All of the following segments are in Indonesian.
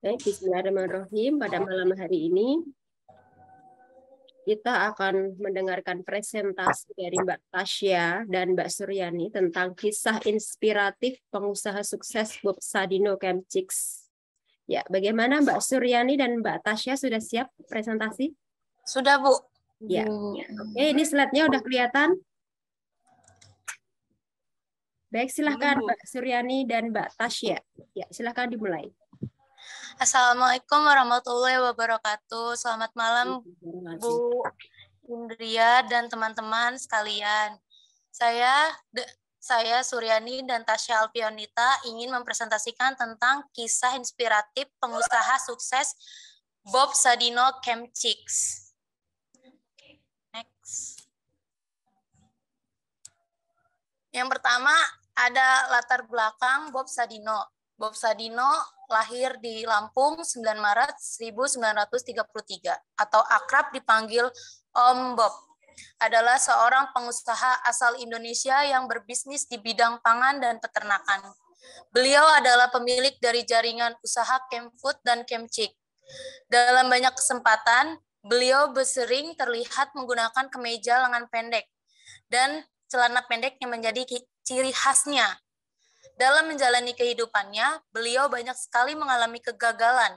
Baik, bismillahirrahmanirrahim. Pada malam hari ini kita akan mendengarkan presentasi dari Mbak Tasya dan Mbak Suryani tentang kisah inspiratif pengusaha sukses Bob Sadino Kemchix. Ya, bagaimana Mbak Suryani dan Mbak Tasya sudah siap presentasi? Sudah, Bu. Ya. Oke, ini slide-nya udah kelihatan. Baik, silakan Mbak Suryani dan Mbak Tasya. Ya, silakan dimulai. Assalamualaikum warahmatullahi wabarakatuh. Selamat malam, Bu Indria dan teman-teman sekalian. Saya Suryani dan Tasya Alfionita ingin mempresentasikan tentang kisah inspiratif pengusaha sukses Bob Sadino Kemchix. Next. Yang pertama ada latar belakang Bob Sadino. Bob Sadino lahir di Lampung 9 Maret 1933 atau akrab dipanggil Om Bob. Adalah seorang pengusaha asal Indonesia yang berbisnis di bidang pangan dan peternakan. Beliau adalah pemilik dari jaringan usaha Kemfood dan Kemchix. Dalam banyak kesempatan, beliau sering terlihat menggunakan kemeja lengan pendek dan celana pendek yang menjadi ciri khasnya. Dalam menjalani kehidupannya, beliau banyak sekali mengalami kegagalan.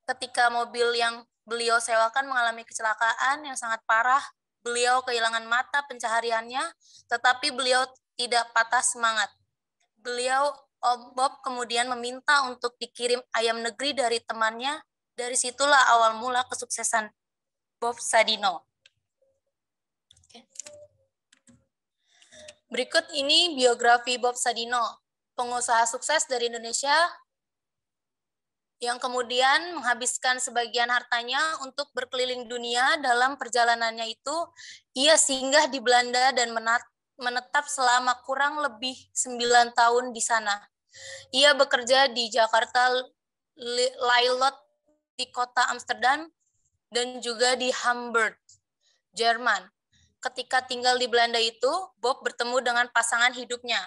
Ketika mobil yang beliau sewakan mengalami kecelakaan yang sangat parah, beliau kehilangan mata pencahariannya, tetapi beliau tidak patah semangat. Om Bob kemudian meminta untuk dikirim ayam negeri dari temannya. Dari situlah awal mula kesuksesan Bob Sadino. Berikut ini biografi Bob Sadino, pengusaha sukses dari Indonesia yang kemudian menghabiskan sebagian hartanya untuk berkeliling dunia. Dalam perjalanannya itu, ia singgah di Belanda dan menetap selama kurang lebih 9 tahun di sana. Ia bekerja di Jakarta, Leilot, di kota Amsterdam, dan juga di Hamburg, Jerman. Ketika tinggal di Belanda itu, Bob bertemu dengan pasangan hidupnya,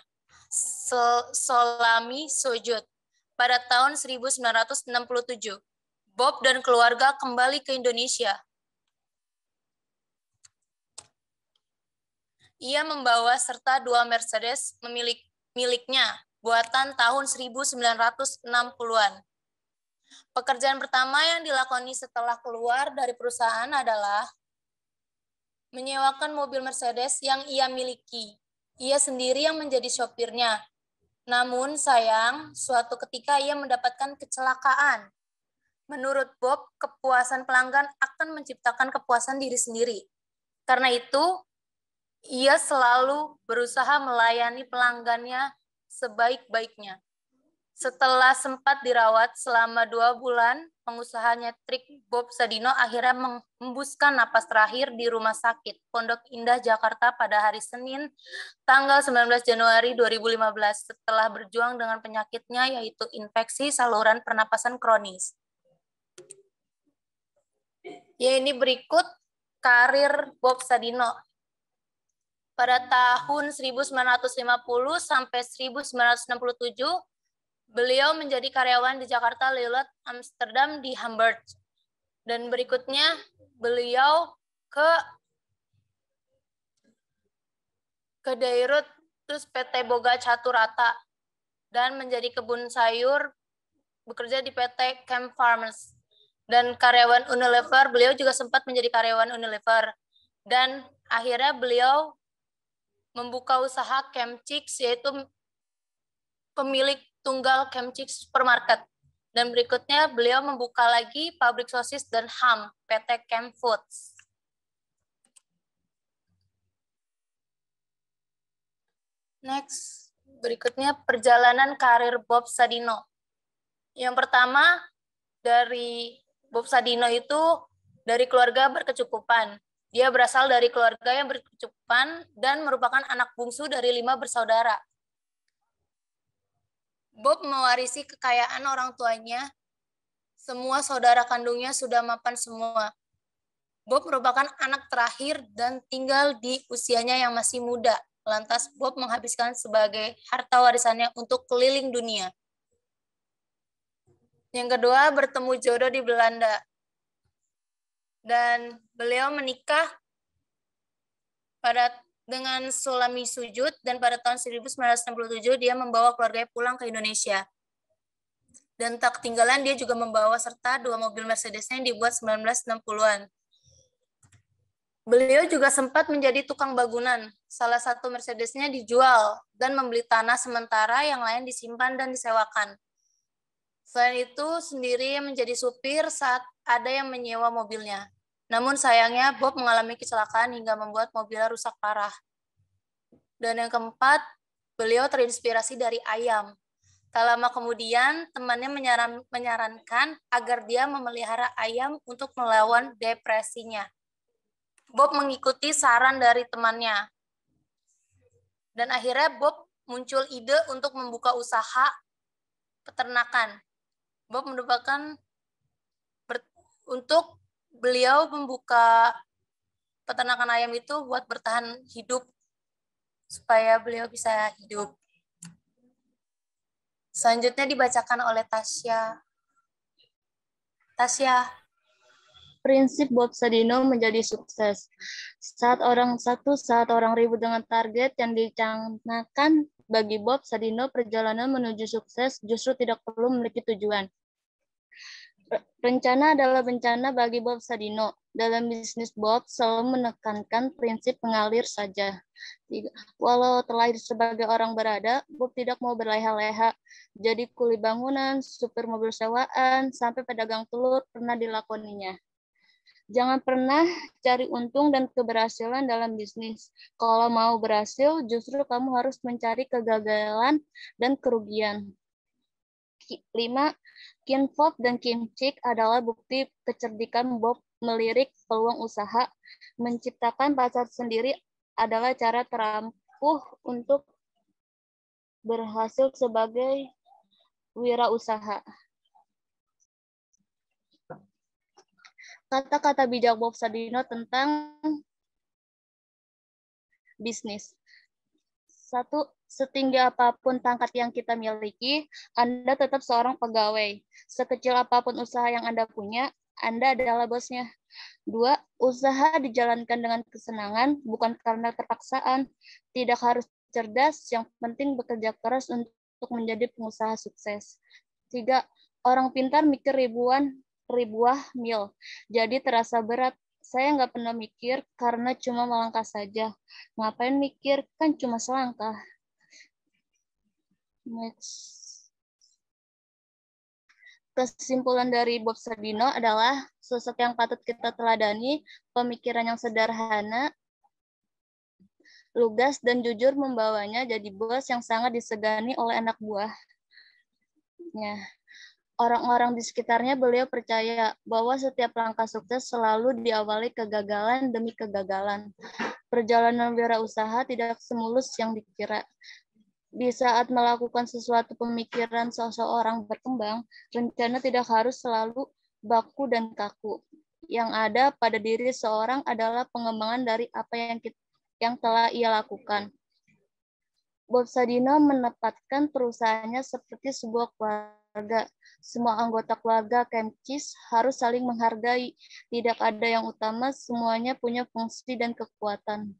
Solami Sojot. Pada tahun 1967, Bob dan keluarga kembali ke Indonesia. Ia membawa serta 2 Mercedes miliknya, buatan tahun 1960-an. Pekerjaan pertama yang dilakoni setelah keluar dari perusahaan adalah menyewakan mobil Mercedes yang ia miliki. Ia sendiri yang menjadi sopirnya. Namun sayang, suatu ketika ia mendapatkan kecelakaan. Menurut Bob, kepuasan pelanggan akan menciptakan kepuasan diri sendiri. Karena itu, ia selalu berusaha melayani pelanggannya sebaik-baiknya. Setelah sempat dirawat selama 2 bulan, pengusaha nyetrik Bob Sadino akhirnya menghembuskan napas terakhir di Rumah Sakit Pondok Indah, Jakarta pada hari Senin, tanggal 19 Januari 2015, setelah berjuang dengan penyakitnya yaitu infeksi saluran pernapasan kronis. Ya, ini berikut karir Bob Sadino. Pada tahun 1950 sampai 1967, beliau menjadi karyawan di Jakarta, Leilot, Amsterdam, di Hamburg. Dan berikutnya beliau ke Dairut, terus PT Boga Caturata, dan menjadi kebun sayur, bekerja di PT Camp Farmers. Dan karyawan Unilever, beliau juga sempat menjadi karyawan Unilever. Dan akhirnya beliau membuka usaha Kemchix, yaitu pemilik tunggal Kemchix Supermarket. Dan berikutnya beliau membuka lagi pabrik sosis dan ham, PT Chem Foods. Next, berikutnya perjalanan karir Bob Sadino. Yang pertama, dari Bob Sadino itu dari keluarga berkecukupan. Dia berasal dari keluarga yang berkecukupan dan merupakan anak bungsu dari 5 bersaudara. Bob mewarisi kekayaan orang tuanya. Semua saudara kandungnya sudah mapan semua. Bob merupakan anak terakhir dan tinggal di usianya yang masih muda. Lantas Bob menghabiskan sebagai harta warisannya untuk keliling dunia. Yang kedua, bertemu jodoh di Belanda. Dan beliau menikah dengan Sulami Sujud, dan pada tahun 1967 dia membawa keluarganya pulang ke Indonesia. Dan tak ketinggalan dia juga membawa serta 2 mobil Mercedesnya yang dibuat 1960-an. Beliau juga sempat menjadi tukang bangunan. Salah satu Mercedesnya dijual dan membeli tanah sementara, yang lain disimpan dan disewakan. Selain itu, sendiri menjadi supir saat ada yang menyewa mobilnya. Namun sayangnya Bob mengalami kecelakaan hingga membuat mobilnya rusak parah. Dan yang keempat, beliau terinspirasi dari ayam. Tak lama kemudian, temannya menyarankan agar dia memelihara ayam untuk melawan depresinya. Bob mengikuti saran dari temannya. Dan akhirnya Bob muncul ide untuk membuka usaha peternakan. Bob merupakan untuk beliau membuka peternakan ayam itu buat bertahan hidup, supaya beliau bisa hidup. Selanjutnya dibacakan oleh Tasya. Tasya. Prinsip Bob Sadino menjadi sukses. Saat orang ribut dengan target yang dicanangkan, bagi Bob Sadino perjalanan menuju sukses justru tidak perlu memiliki tujuan. Rencana adalah bencana bagi Bob Sadino. Dalam bisnis, Bob selalu menekankan prinsip mengalir saja. Walau terlahir sebagai orang berada, Bob tidak mau berleha-leha. Jadi kuli bangunan, supir mobil sewaan, sampai pedagang telur pernah dilakoninya. Jangan pernah cari untung dan keberhasilan dalam bisnis. Kalau mau berhasil, justru kamu harus mencari kegagalan dan kerugian. 5. Kim Fob dan Kim Chick adalah bukti kecerdikan Bob melirik peluang usaha. Menciptakan pasar sendiri adalah cara terampuh untuk berhasil sebagai wirausaha. Kata-kata bijak Bob Sadino tentang bisnis. 1. Setinggi apapun pangkat yang kita miliki, Anda tetap seorang pegawai. Sekecil apapun usaha yang Anda punya, Anda adalah bosnya. 2. Usaha dijalankan dengan kesenangan, bukan karena terpaksaan. Tidak harus cerdas, yang penting bekerja keras untuk menjadi pengusaha sukses. 3. Orang pintar mikir ribuah mil, jadi terasa berat. Saya nggak pernah mikir karena cuma melangkah saja. Ngapain mikir, kan cuma selangkah. Next. Kesimpulan dari Bob Sadino adalah sosok yang patut kita teladani, pemikiran yang sederhana, lugas dan jujur membawanya jadi bos yang sangat disegani oleh anak buahnya. Orang-orang di sekitarnya beliau percaya bahwa setiap langkah sukses selalu diawali kegagalan demi kegagalan. Perjalanan wirausaha tidak semulus yang dikira. Di saat melakukan sesuatu pemikiran seseorang berkembang, rencana tidak harus selalu baku dan kaku. Yang ada pada diri seorang adalah pengembangan dari apa yang telah ia lakukan. Bob Sadino menempatkan perusahaannya seperti sebuah keluarga. Semua anggota keluarga Kemcis harus saling menghargai. Tidak ada yang utama, semuanya punya fungsi dan kekuatan.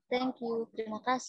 Thank you. Terima kasih.